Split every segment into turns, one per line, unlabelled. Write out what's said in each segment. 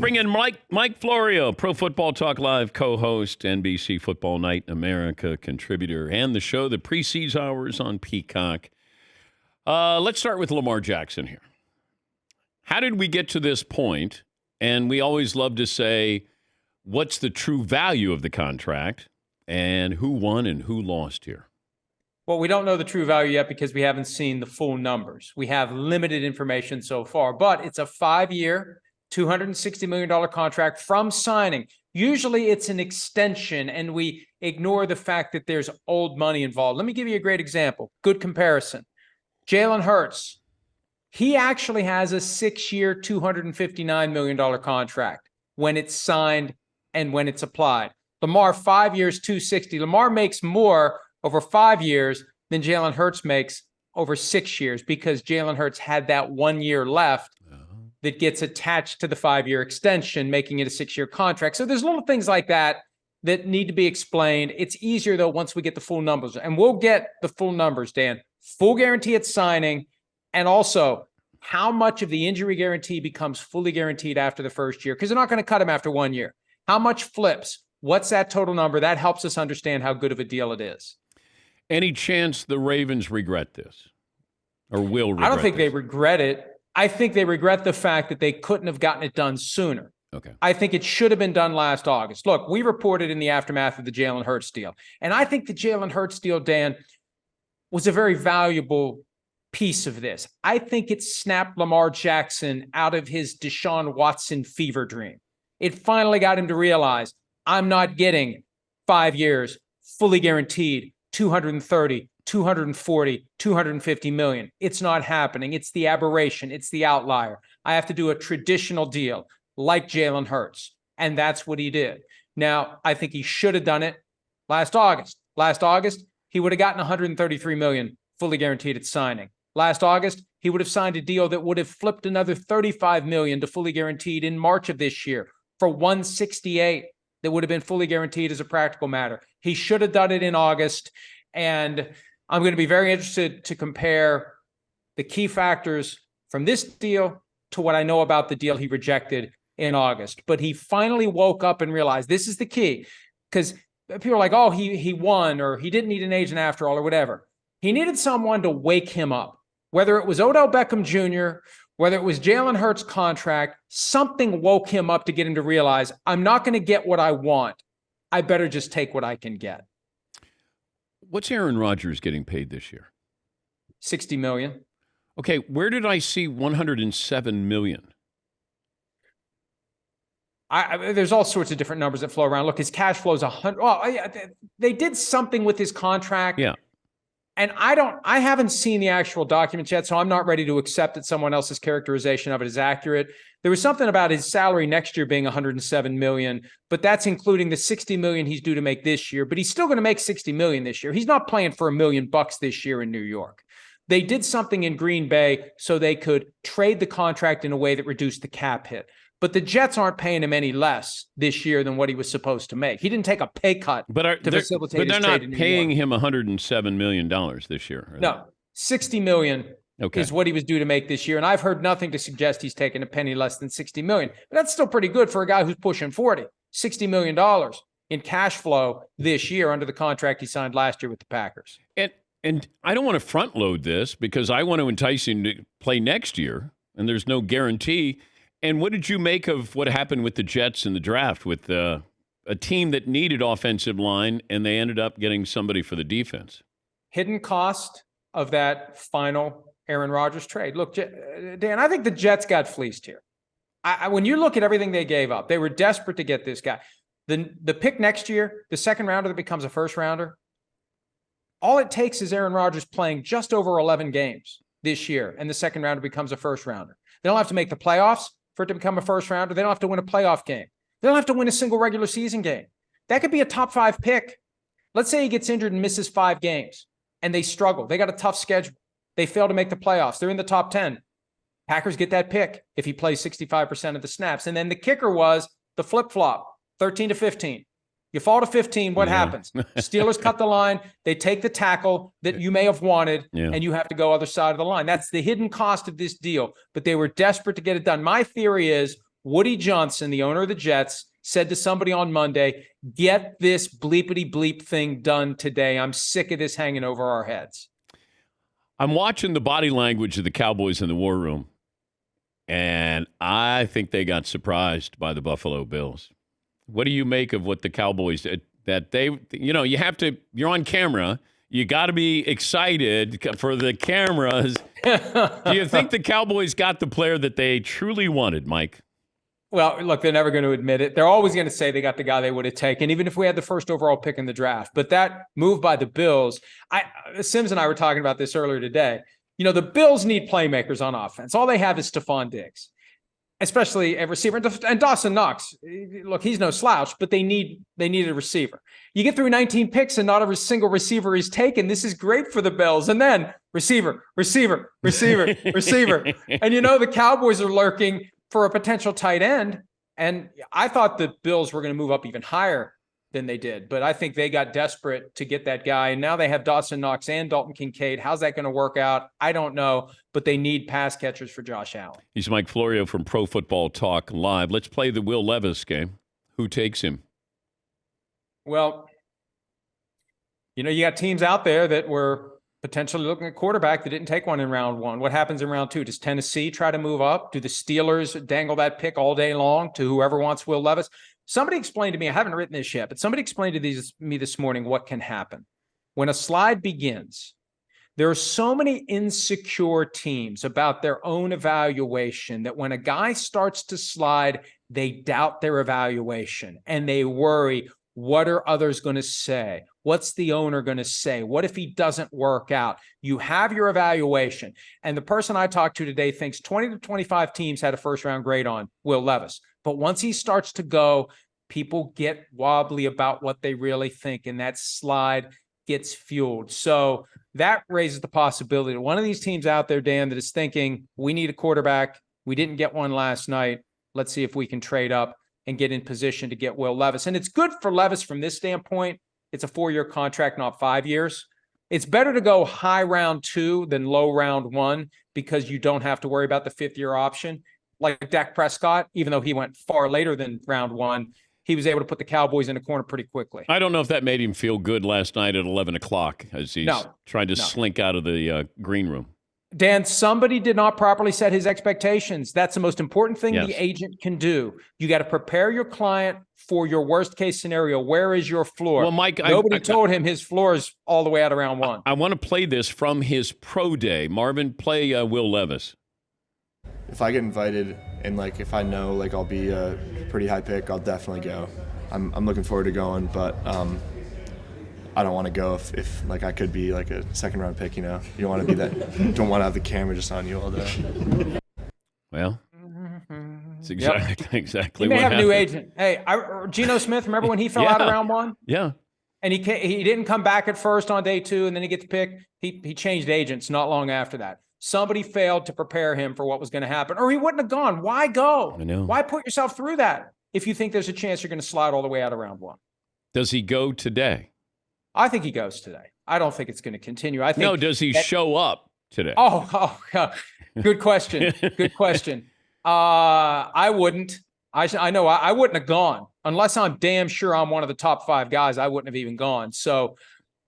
bring in Mike Florio, Pro Football Talk Live co-host, NBC Football Night in America contributor, and the show that precedes ours on Peacock. Let's start with Lamar Jackson here. How did we get to this point? And we always love to say, what's the true value of the contract and who won and who lost here?
Well, we don't know the true value yet because we haven't seen the full numbers. We have limited information so far, but it's a 5-year, $260 million contract from signing. Usually it's an extension, and we ignore the fact that there's old money involved. Let me give you a great example. Good comparison. Jalen Hurts. He actually has a 6-year, $259 million contract when it's signed and when it's applied. Lamar, 5 years, $260. Lamar makes more over 5 years than Jalen Hurts makes over 6 years because Jalen Hurts had that 1 year left that gets attached to the 5-year extension, making it a 6-year contract. So there's little things like that that need to be explained. It's easier, though, once we get the full numbers. And we'll get the full numbers, Dan. Full guarantee at signing, and also how much of the injury guarantee becomes fully guaranteed after the first year, because they're not going to cut him after 1 year. How much flips? What's that total number? That helps us understand how good of a deal it is.
Any chance the Ravens regret this or will regret
I don't think
this?
they regret it. I think they regret the fact that they couldn't have gotten it done sooner.
Okay.
I think it should have been done last August. Look, we reported in the aftermath of the Jalen Hurts deal. And I think the Jalen Hurts deal, Dan, was a very valuable piece of this. I think it snapped Lamar Jackson out of his Deshaun Watson fever dream. It finally got him to realize, I'm not getting 5 years, fully guaranteed, 230, 240, 250 million. It's not happening. It's the aberration. It's the outlier. I have to do a traditional deal like Jalen Hurts. And that's what he did. Now, I think he should have done it last August. Last August, he would have gotten 133 million fully guaranteed at signing. Last August, he would have signed a deal that would have flipped another 35 million to fully guaranteed in March of this year for 168 that would have been fully guaranteed as a practical matter. He should have done it in August. And I'm going to be very interested to compare the key factors from this deal to what I know about the deal he rejected in August. But he finally woke up and realized this is the key, because people are like, oh, he won, or he didn't need an agent after all, or whatever. He needed someone to wake him up, whether it was Odell Beckham Jr., whether it was Jalen Hurts' contract. Something woke him up to get him to realize, I'm not going to get what I want. I better just take what I can get.
What's Aaron Rodgers getting paid this year?
$60 million.
Okay, where did I see $107 million?
There's all sorts of different numbers that flow around. Look, his cash flow is 100. Oh, yeah, they did something with his contract.
Yeah.
And I haven't seen the actual documents yet, so I'm not ready to accept that someone else's characterization of it is accurate. There was something about his salary next year being $107 million, but that's including the $60 million he's due to make this year. But he's still going to make $60 million this year. He's not playing for $1 million this year in New York. They did something in Green Bay so they could trade the contract in a way that reduced the cap hit. But the Jets aren't paying him any less this year than what he was supposed to make. He didn't take a pay cut to facilitate his trade in New York.
But they're not paying him $107 million this year.
No, $60 million is what he was due to make this year. And I've heard nothing to suggest he's taking a penny less than $60 million. But that's still pretty good for a guy who's pushing 40, $60 million in cash flow this year under the contract he signed last year with the Packers.
And I don't want to front load this because I want to entice him to play next year, and there's no guarantee. And what did you make of what happened with the Jets in the draft with a team that needed offensive line, and they ended up getting somebody for the defense?
Hidden cost of that final Aaron Rodgers trade. Look, Dan, I think the Jets got fleeced here. When you look at everything they gave up, they were desperate to get this guy. The pick next year, the second rounder that becomes a first rounder, all it takes is Aaron Rodgers playing just over 11 games this year, and the second rounder becomes a first rounder. They don't have to make the playoffs for it to become a first rounder. They don't have to win a playoff game. They don't have to win a single regular season game. That could be a top 5 pick. Let's say he gets injured and misses 5 games and they struggle. They got a tough schedule. They fail to make the playoffs. They're in the top 10. Packers get that pick if he plays 65% of the snaps. And then the kicker was the flip-flop, 13 to 15. You fall to 15, what happens? Steelers cut the line. They take the tackle that you may have wanted, and you have to go other side of the line. That's the hidden cost of this deal, but they were desperate to get it done. My theory is Woody Johnson, the owner of the Jets, said to somebody on Monday, get this bleepity bleep thing done today. I'm sick of this hanging over our heads.
I'm watching the body language of the Cowboys in the war room, and I think they got surprised by the Buffalo Bills. What do you make of what the Cowboys did? That they, you're on camera. You got to be excited for the cameras. Do you think the Cowboys got the player that they truly wanted, Mike?
Well, look, they're never going to admit it. They're always going to say they got the guy they would have taken, even if we had the first overall pick in the draft. But that move by the Bills, Sims and I were talking about this earlier today. The Bills need playmakers on offense. All they have is Stephon Diggs, especially a receiver. And Dawson Knox, look, he's no slouch, but they need a receiver. You get through 19 picks and not a single receiver is taken. This is great for the Bills. And then receiver. And the Cowboys are lurking for a potential tight end. And I thought the Bills were going to move up even higher than they did. But I think they got desperate to get that guy. And now they have Dawson Knox and Dalton Kincaid. How's that going to work out? I don't know. But they need pass catchers for Josh Allen.
He's Mike Florio from Pro Football Talk Live. Let's play the Will Levis game. Who takes him?
Well, you got teams out there that were potentially looking at quarterback that didn't take one in round one. What happens in round two? Does Tennessee try to move up? Do the Steelers dangle that pick all day long to whoever wants Will Levis? Somebody explained to me, I haven't written this yet, but somebody explained to me this morning what can happen. When a slide begins, there are so many insecure teams about their own evaluation that when a guy starts to slide, they doubt their evaluation and they worry, what are others going to say? What's the owner going to say? What if he doesn't work out? You have your evaluation. And the person I talked to today thinks 20 to 25 teams had a first-round grade on Will Levis. But once he starts to go, people get wobbly about what they really think, and that slide gets fueled. So that raises the possibility that one of these teams out there, Dan, that is thinking, we need a quarterback. We didn't get one last night. Let's see if we can trade up and get in position to get Will Levis. And it's good for Levis from this standpoint. It's a 4-year contract, not 5 years. It's better to go high round 2 than low round 1 because you don't have to worry about the 5th-year option. Like Dak Prescott, even though he went far later than round 1, he was able to put the Cowboys in a corner pretty quickly.
I don't know if that made him feel good last night at 11 o'clock as he's trying to slink out of the green room.
Dan, somebody did not properly set his expectations. That's the most important thing the agent can do. You got to prepare your client for your worst case scenario. Where is your floor?
Well, Mike,
nobody told him his floor is all the way out of round 1.
I want to play this from his pro day. Marvin, play Will Levis.
If I get invited and if I know I'll be a pretty high pick, I'll definitely go. I'm looking forward to going, but I don't want to go if I could be a second round pick. You don't want to be that. Don't want to have the camera just on you all day.
Well, it's exactly.
He may
what
have
happened.
a new agent. Hey, Geno Smith. Remember when he fell out of round 1?
Yeah.
And he didn't come back at first on day 2, and then he gets picked. He changed agents not long after that. Somebody failed to prepare him for what was going to happen, or he wouldn't have gone. Why go?
I know.
Why put yourself through that if you think there's a chance you're going to slide all the way out of round 1?
Does he go today?
I think he goes today. I don't think it's going to continue. I think.
No, does he show up today?
Oh, good question. Good question. I wouldn't. I know I wouldn't have gone unless I'm damn sure I'm one of the top 5 guys. I wouldn't have even gone. So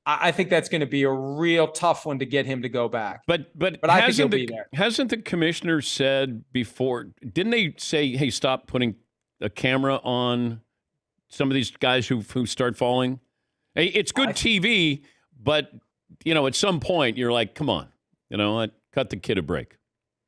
I think that's going to be a real tough one to get him to go back.
But
I think he'll be there.
Hasn't the commissioner said before? Didn't they say, "Hey, stop putting a camera on some of these guys who start falling"? Hey, it's good TV, but at some point you're like, "Come on, cut the kid a break."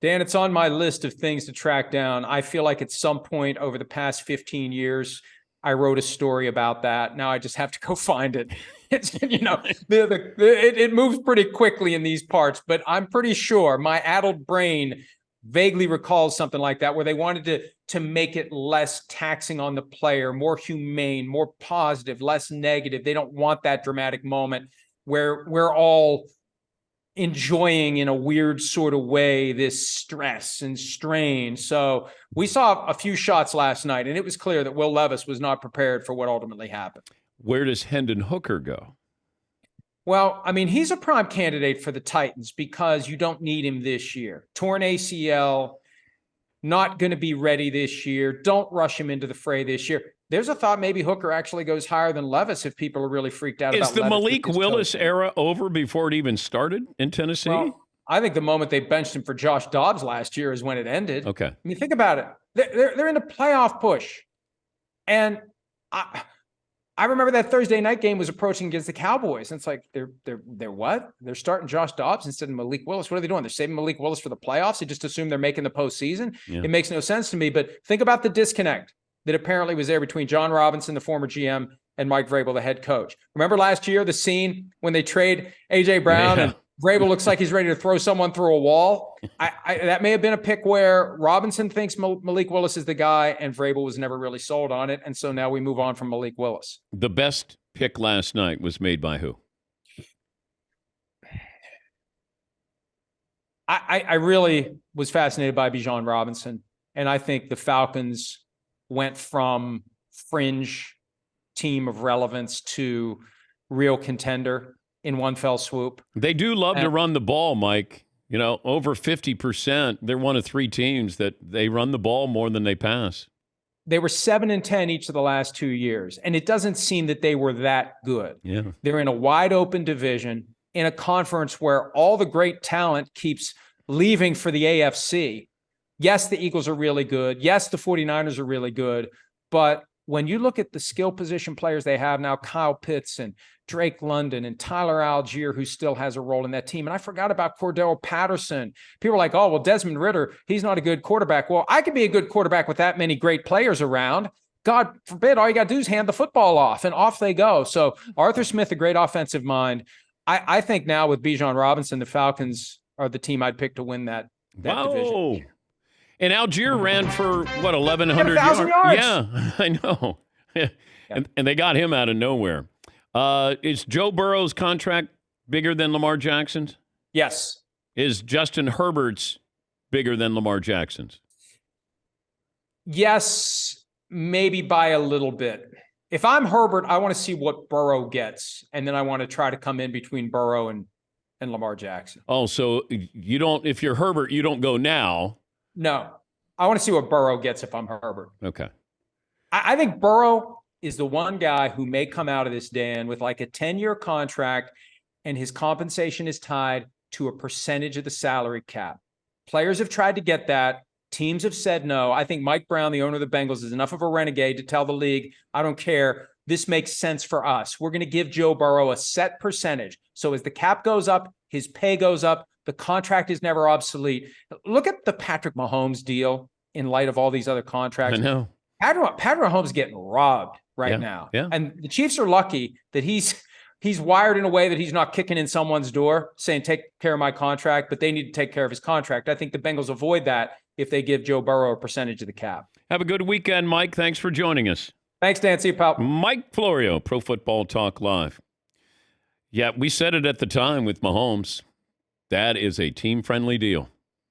Dan, it's on my list of things to track down. I feel like at some point over the past 15 years, I wrote a story about that. Now I just have to go find it. It's, it moves pretty quickly in these parts, but I'm pretty sure my addled brain vaguely recalls something like that, where they wanted to make it less taxing on the player, more humane, more positive, less negative. They don't want that dramatic moment where we're all enjoying in a weird sort of way this stress and strain. So we saw a few shots last night, and it was clear that Will Levis was not prepared for what ultimately happened.
Where does Hendon Hooker go?
Well, I mean, he's a prime candidate for the Titans because you don't need him this year. Torn ACL. not going to be ready this year. Don't rush him into the fray this year. There's a thought maybe Hooker actually goes higher than Levis if people are really freaked out about
Is the
Levis
Malik Willis era over before it even started in Tennessee?
Well, I think the moment they benched him for Josh Dobbs last year is when it ended.
Okay.
I mean, think about it. They're in the playoff push. And I remember that Thursday night game was approaching against the Cowboys. And it's like, they're what? They're starting Josh Dobbs instead of Malik Willis. What are they doing? They're saving Malik Willis for the playoffs. They just assume they're making the postseason.
Yeah.
It makes no sense to me. But think about the disconnect that apparently was there between John Robinson, the former GM, and Mike Vrabel, the head coach. Remember last year, the scene when they trade A.J. Brown and Vrabel looks like he's ready to throw someone through a wall? That may have been a pick where Robinson thinks Malik Willis is the guy, and Vrabel was never really sold on it. And so now we move on from Malik Willis.
The best pick last night was made by who?
I really was fascinated by Bijan Robinson. And I think the Falcons went from fringe team of relevance to real contender in one fell swoop.
They do love to run the ball, Mike. You know, over 50%. They're one of 3 teams that they run the ball more than they pass.
They were 7-10 each of the last 2 years, and it doesn't seem that they were that good.
Yeah.
They're in a wide open division in a conference where all the great talent keeps leaving for the AFC. Yes, the Eagles are really good. Yes, the 49ers are really good. But when you look at the skill position players they have now, Kyle Pitts and Drake London and Tyler Algier, who still has a role in that team. And I forgot about Cordell Patterson. People are like, oh, well, Desmond Ridder, he's not a good quarterback. Well, I could be a good quarterback with that many great players around. God forbid, all you got to do is hand the football off, and off they go. So Arthur Smith, a great offensive mind. I think now with Bijan Robinson, the Falcons are the team I'd pick to win that division.
And Algier ran for, 1,100
yards?
Yeah, I know. And they got him out of nowhere. Is Joe Burrow's contract bigger than Lamar Jackson's?
Yes.
Is Justin Herbert's bigger than Lamar Jackson's?
Yes, maybe by a little bit. If I'm Herbert, I want to see what Burrow gets, and then I want to try to come in between Burrow and Lamar Jackson.
Oh, so you don't, if you're Herbert, you don't go now.
No, I want to see what Burrow gets if I'm Herbert.
Okay.
I think Burrow is the one guy who may come out of this, Dan, with like a 10-year contract, and his compensation is tied to a percentage of the salary cap. Players have tried to get that. Teams have said no. I think Mike Brown, the owner of the Bengals, is enough of a renegade to tell the league, I don't care. This makes sense for us. We're going to give Joe Burrow a set percentage. So as the cap goes up, his pay goes up. The contract is never obsolete. Look at the Patrick Mahomes deal in light of all these other contracts.
I know.
Patrick Mahomes is getting robbed right now.
Yeah.
And the Chiefs are lucky that he's wired in a way that he's not kicking in someone's door saying, take care of my contract, but they need to take care of his contract. I think the Bengals avoid that if they give Joe Burrow a percentage of the cap.
Have a good weekend, Mike. Thanks for joining us.
Thanks, Dan. See you, pal.
Mike Florio, Pro Football Talk Live. Yeah, we said it at the time with Mahomes. That is a team-friendly deal.